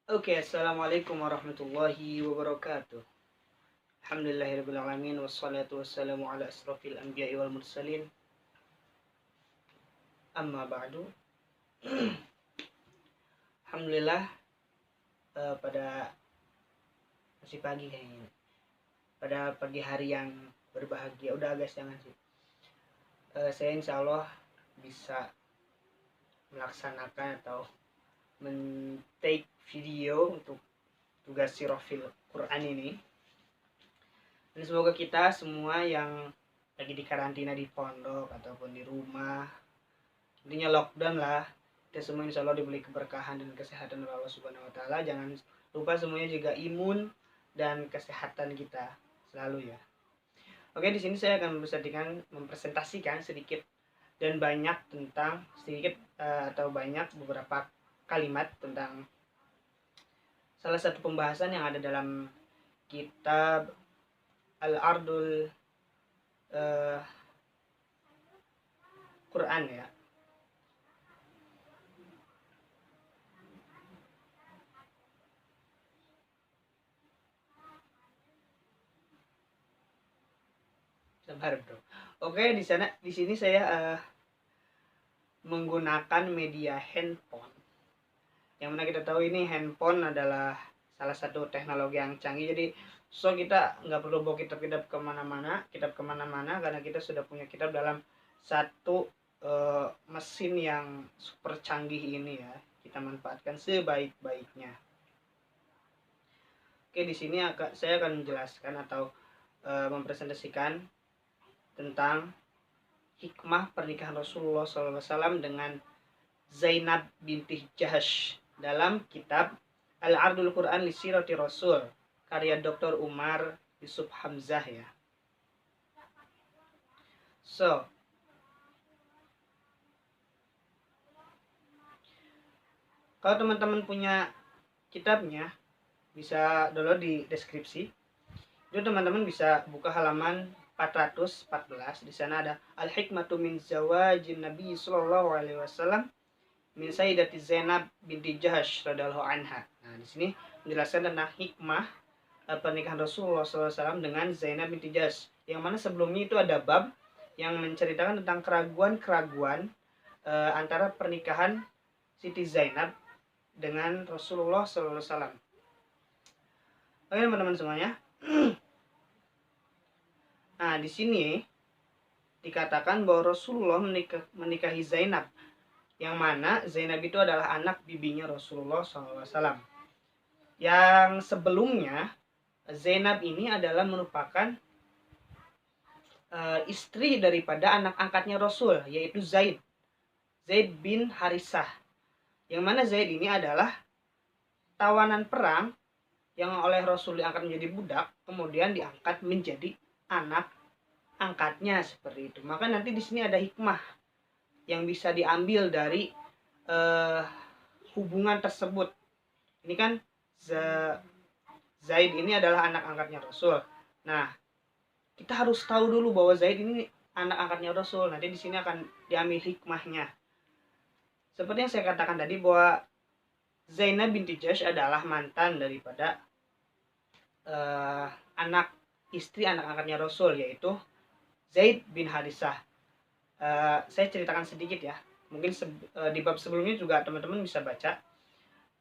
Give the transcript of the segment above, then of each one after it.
Oke, assalamualaikum warahmatullahi wabarakatuh. Alhamdulillahirabbil alamin wassalatu wassalamu ala asrofil anbiya'i wal mursalin. Amma ba'du. Alhamdulillah, pada masih pagi kayaknya. Pada pagi hari yang berbahagia. Udah agak jangan sih. Saya insya Allah bisa melaksanakan atau men-take video untuk tugas sirofil Quran ini. Dan semoga kita semua yang lagi di karantina di pondok ataupun di rumah, intinya lockdown lah, kita semua insya Allah diberi keberkahan dan kesehatan oleh Allah Subhanahu Wa Taala. Jangan lupa semuanya juga imun dan kesehatan kita selalu ya. Oke, di sini saya akan mempresentasikan sedikit dan banyak tentang atau banyak beberapa kalimat tentang salah satu pembahasan yang ada dalam kitab Al-Ardul Quran ya. Sabar bro. Oke, di sini saya menggunakan media handphone. Yang mana kita tahu ini handphone adalah salah satu teknologi yang canggih. Jadi kita nggak perlu bawa kitab-kitab kemana-mana karena kita sudah punya kitab dalam satu mesin yang super canggih ini ya. Kita manfaatkan sebaik-baiknya. Oke, di sini saya akan menjelaskan atau mempresentasikan tentang hikmah pernikahan Rasulullah SAW dengan Zainab binti Jahash dalam kitab Al-Ardul Quran li Sirati Rasul karya Dr. Umar Yusuf Hamzah ya. Kalau teman-teman punya kitabnya bisa download di deskripsi. Itu teman-teman bisa buka halaman 414. Di sana ada al-hikmatu min zawajin Nabi sallallahu alaihi wasallam min Sayyidati Zainab binti Jahash radhiyallahu anha. Nah, di sini menjelaskan tentang hikmah pernikahan Rasulullah SAW dengan Zainab binti Jahash. Yang mana sebelumnya itu ada bab yang menceritakan tentang keraguan-keraguan antara pernikahan Siti Zainab dengan Rasulullah SAW. Oke teman-teman semuanya. Nah, di sini dikatakan bahwa Rasulullah menikahi Zainab, yang mana Zainab itu adalah anak bibinya Rasulullah SAW. Yang sebelumnya Zainab ini adalah merupakan istri daripada anak angkatnya Rasul, yaitu Zaid bin Harisah. Yang mana Zaid ini adalah tawanan perang yang oleh Rasul diangkat menjadi budak, kemudian diangkat menjadi anak angkatnya seperti itu. Maka nanti di sini ada hikmah yang bisa diambil dari hubungan tersebut. Ini kan Zaid ini adalah anak angkatnya Rasul. Nah, kita harus tahu dulu bahwa Zaid ini anak angkatnya Rasul. Nanti di sini akan diambil hikmahnya. Seperti yang saya katakan tadi bahwa Zainab binti Jahsh adalah mantan daripada anak angkatnya Rasul, yaitu Zaid bin Harisah. Saya ceritakan sedikit ya. Mungkin di bab sebelumnya juga teman-teman bisa baca.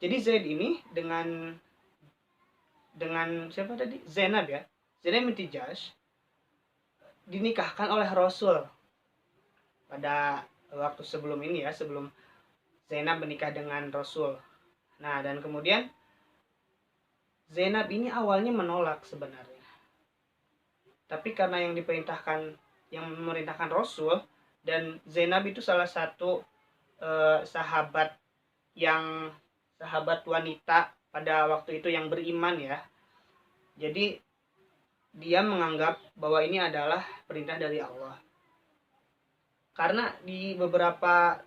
Jadi Zaid ini dengan siapa tadi? Zainab ya. Zainab binti Jahsh dinikahkan oleh Rasul pada waktu sebelum ini ya, sebelum Zainab menikah dengan Rasul. Nah, dan kemudian Zainab ini awalnya menolak sebenarnya. Tapi karena yang memerintahkan Rasul, dan Zainab itu salah satu sahabat wanita pada waktu itu yang beriman ya. Jadi dia menganggap bahwa ini adalah perintah dari Allah. Karena di beberapa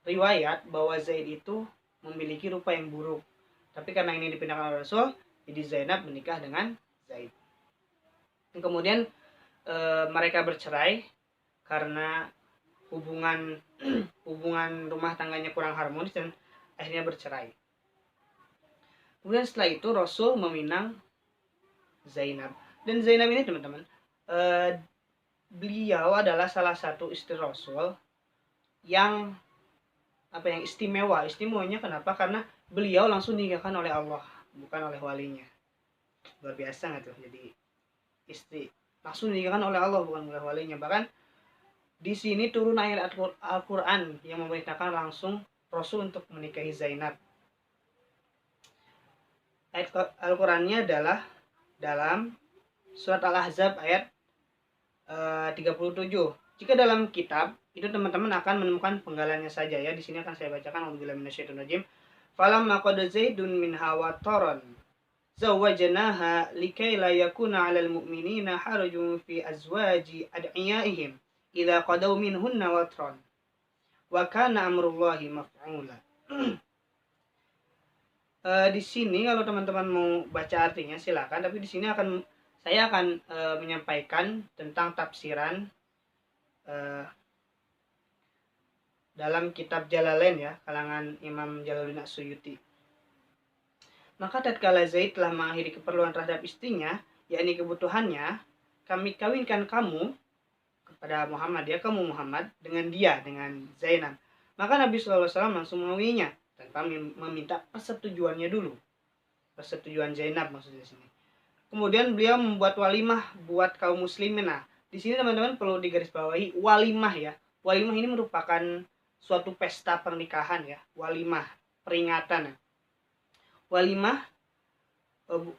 riwayat bahwa Zaid itu memiliki rupa yang buruk. Tapi karena ini dipindahkan oleh Rasul, jadi Zainab menikah dengan Zaid. Dan kemudian mereka bercerai karena hubungan rumah tangganya kurang harmonis dan akhirnya bercerai. Kemudian setelah itu Rasul meminang Zainab. Dan Zainab ini teman-teman, beliau adalah salah satu istri Rasul yang yang istimewa. Istimewanya kenapa? Karena beliau langsung dinikahkan oleh Allah, bukan oleh walinya. Luar biasa nggak tuh? Jadi istri langsung dinikahkan oleh Allah, bukan oleh walinya. Bahkan di sini turun ayat Al-Quran yang memerintahkan langsung Rasul untuk menikahi Zainab. Ayat Al-Qurannya adalah dalam surat Al-Ahzab ayat 37. Jika dalam kitab itu teman-teman akan menemukan penggalannya saja ya. Di sini akan saya bacakan. Auzubillahi minasyaitonir rajim. Falamma qad zaidun minha wataran zawwajnaha likai la yakuna 'alal mu'minina harajun fi azwaji ad'iyaihim idza qadaw minhunna watran wa kana amrullahi maf'ula. Di sini kalau teman-teman mau baca artinya silakan, tapi di sini saya akan menyampaikan tentang tafsiran dalam kitab Jalalain ya, kalangan Imam Jalaluddin As-Suyuti. Maka tatkala Zaid telah mengakhiri keperluan terhadap istrinya, yakni kebutuhannya, kami kawinkan kamu kepada Muhammad ya, kamu Muhammad dengan Zainab. Maka Nabi SAW langsung mengawinya tanpa meminta persetujuannya dulu. Persetujuan Zainab maksudnya di sini. Kemudian beliau membuat walimah buat kaum muslimin. Nah, di sini teman-teman perlu digarisbawahi walimah ya. Walimah ini merupakan suatu pesta pernikahan ya. Walimah, peringatan ya. Walimah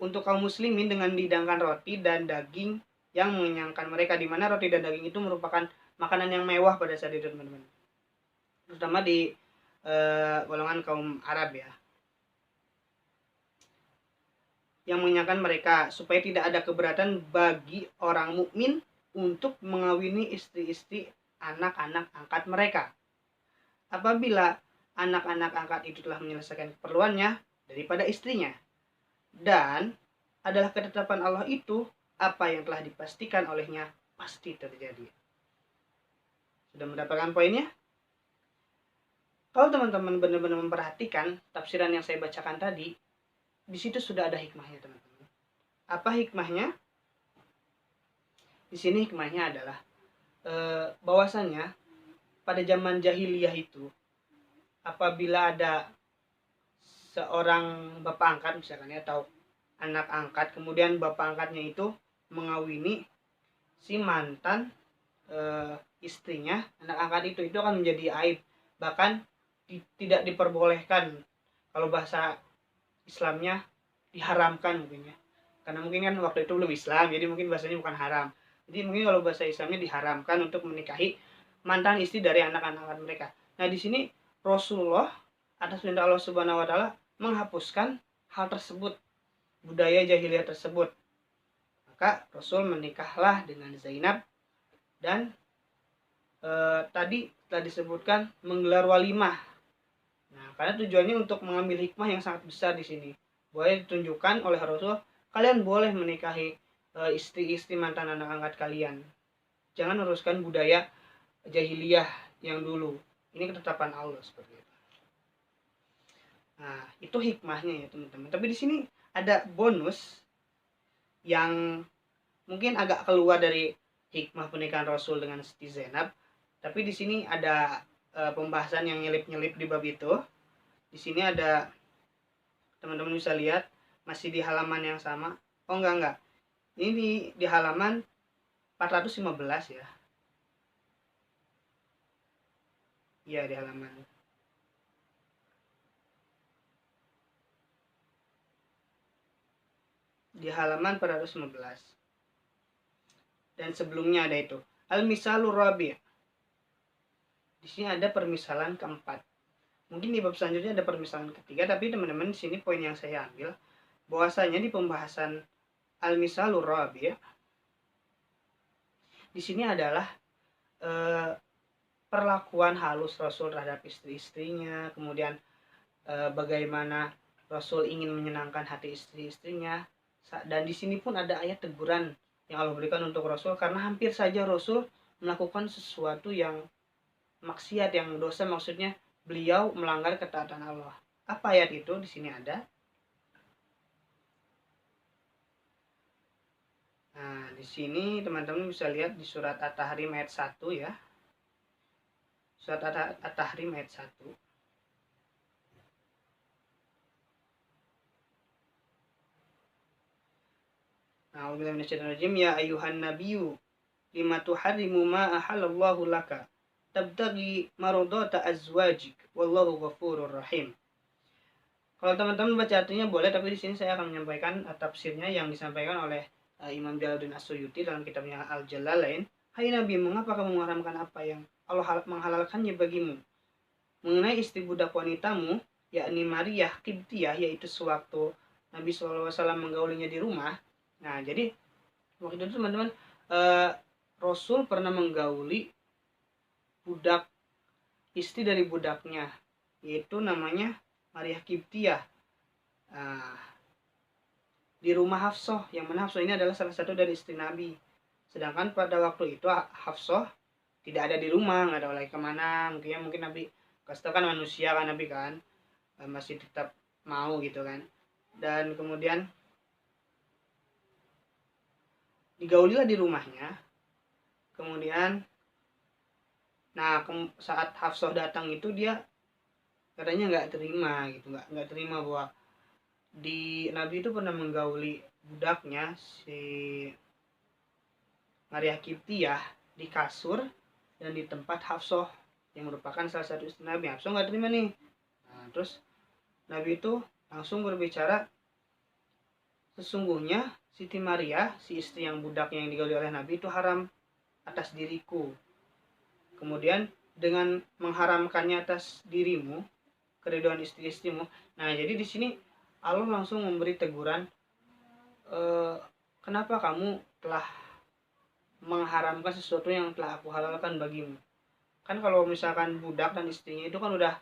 untuk kaum muslimin dengan dihidangkan roti dan daging yang mengenyangkan mereka, di mana roti dan daging itu merupakan makanan yang mewah pada saat itu teman-teman. Terutama di golongan kaum Arab ya, yang mengenyangkan mereka supaya tidak ada keberatan bagi orang mukmin untuk mengawini istri-istri anak-anak angkat mereka. Apabila anak-anak angkat itu telah menyelesaikan keperluannya daripada istrinya, dan adalah ketetapan Allah itu, apa yang telah dipastikan olehnya pasti terjadi. Sudah mendapatkan poinnya? Kalau teman-teman benar-benar memperhatikan tafsiran yang saya bacakan tadi, di situ sudah ada hikmahnya teman-teman. Apa hikmahnya? Di sini hikmahnya adalah bahwasannya pada zaman jahiliyah itu, apabila ada seorang bapak angkat misalkan ya, atau anak angkat, kemudian bapak angkatnya itu mengawini si mantan istrinya, anak angkat itu akan menjadi aib, bahkan tidak diperbolehkan. Kalau bahasa Islamnya diharamkan mungkin ya, karena mungkin kan waktu itu belum Islam, jadi mungkin bahasanya bukan haram. Jadi mungkin kalau bahasa Islamnya diharamkan untuk menikahi mantan istri dari anak-anak mereka. Nah di sini Rasulullah atas perintah Allah Subhanahu Wa Taala menghapuskan hal tersebut, budaya jahiliyah tersebut. Maka Rasul menikahlah dengan Zainab, dan tadi telah disebutkan menggelar walimah. Nah, karena tujuannya untuk mengambil hikmah yang sangat besar di sini. Boleh ditunjukkan oleh Rasul, kalian boleh menikahi istri-istri mantan anak angkat kalian. Jangan meneruskan budaya jahiliyah yang dulu. Ini ketetapan Allah seperti itu. Nah, itu hikmahnya ya teman-teman. Tapi di sini ada bonus yang mungkin agak keluar dari hikmah pernikahan Rasul dengan Siti Zainab. Tapi di sini ada pembahasan yang nyelip-nyelip di bab itu. Di sini ada, teman-teman bisa lihat, masih di halaman yang sama. Oh enggak. Ini di halaman 415 ya. Iya, di halaman. Di halaman 415. Dan sebelumnya ada itu. Al-misalur rabi'. Di sini ada permisalan keempat. Mungkin di bab selanjutnya ada permisalan ketiga, tapi teman-teman di sini poin yang saya ambil bahwasanya di pembahasan al-misalur rabi' di sini adalah perlakuan halus Rasul terhadap istri-istrinya, kemudian bagaimana Rasul ingin menyenangkan hati istri-istrinya, dan di sini pun ada ayat teguran yang Allah berikan untuk Rasul karena hampir saja Rasul melakukan sesuatu yang maksiat, yang dosa, maksudnya beliau melanggar ketaatan Allah. Apa ayat itu? Di sini ada. Nah, di sini teman-teman bisa lihat di surat At-Tahrim ayat 1 ya. Surat At-Tahrim ayat 1. A'udzu minasyaitonir ya ayuhan nabiyyu lima tuharrimu ma ahallallahu laka tabtaghi maradata azwajik wallahu ghafurur rahim. Kalau teman-teman baca artinya boleh, tapi di sini saya akan menyampaikan tafsirnya yang disampaikan oleh Imam Jalaluddin As-Suyuti dalam kitabnya Al-Jalalain. Hai Nabi, mengapa kamu mengharamkan apa yang Allah menghalalkannya bagimu? Mengenai istri budak wanitamu, yakni Maria Qibtiyah, yaitu sewaktu Nabi SAW menggaulinya di rumah. Nah, jadi waktu itu teman-teman, Rasul pernah menggauli budak, istri dari budaknya, yaitu namanya Maria Qibtiyah, di rumah Hafsah, yang mana Hafsah ini adalah salah satu dari istri Nabi. Sedangkan pada waktu itu Hafsah tidak ada di rumah, nggak ada lagi kemana. Mungkin Nabi, kasih kan manusia kan, Nabi kan masih tetap mau gitu kan. Dan kemudian digaulilah di rumahnya. Kemudian saat Hafsah datang itu dia katanya nggak terima gitu, nggak terima bahwa di Nabi itu pernah menggauli budaknya si Maria Qibtiyah di kasur dan di tempat Hafsah yang merupakan salah satu istri Nabi. Hafsah nggak terima nih. Nah, terus Nabi itu langsung berbicara, sesungguhnya Siti Maria, si istri yang budaknya yang digauli oleh Nabi itu haram atas diriku. Kemudian dengan mengharamkannya atas dirimu, keriduan istri-istrimu. Nah, jadi di sini Allah langsung memberi teguran, kenapa kamu telah mengharamkan sesuatu yang telah aku halalkan bagimu. Kan kalau misalkan budak dan istrinya itu kan udah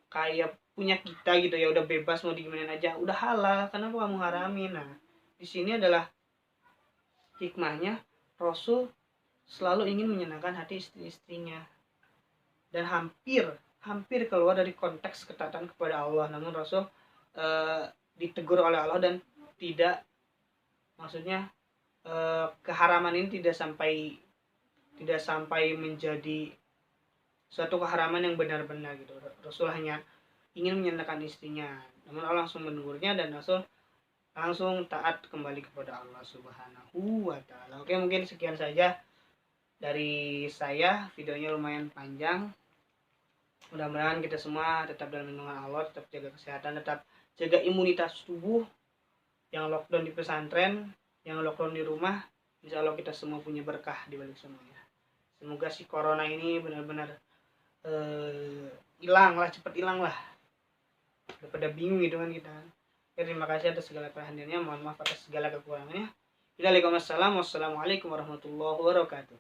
kayak punya kita gitu ya, udah bebas mau digimana aja, udah halal, kenapa kamu haramin? Nah, di sini adalah hikmahnya, Rasul selalu ingin menyenangkan hati istri-istrinya, dan hampir keluar dari konteks ketaatan kepada Allah. Namun Rasul ditegur oleh Allah dan tidak, maksudnya keharaman ini tidak sampai menjadi suatu keharaman yang benar-benar gitu. Rasul hanya ingin menyenangkan istrinya, namun Allah langsung menegurnya dan Rasul langsung taat kembali kepada Allah Subhanahu wa Ta'ala. Oke, mungkin sekian saja dari saya. Videonya lumayan panjang. Mudah-mudahan kita semua tetap dalam lindungan Allah, tetap jaga kesehatan, tetap jaga imunitas tubuh. Yang lockdown di pesantren, yang lockdown di rumah, insya Allah kita semua punya berkah di balik semuanya. Semoga si corona ini benar-benar hilang lah, cepat hilang lah, daripada bingung gitu kan kita. Ya, terima kasih atas segala perhatiannya, mohon maaf atas segala kekurangannya. Wassalamualaikum warahmatullahi wabarakatuh.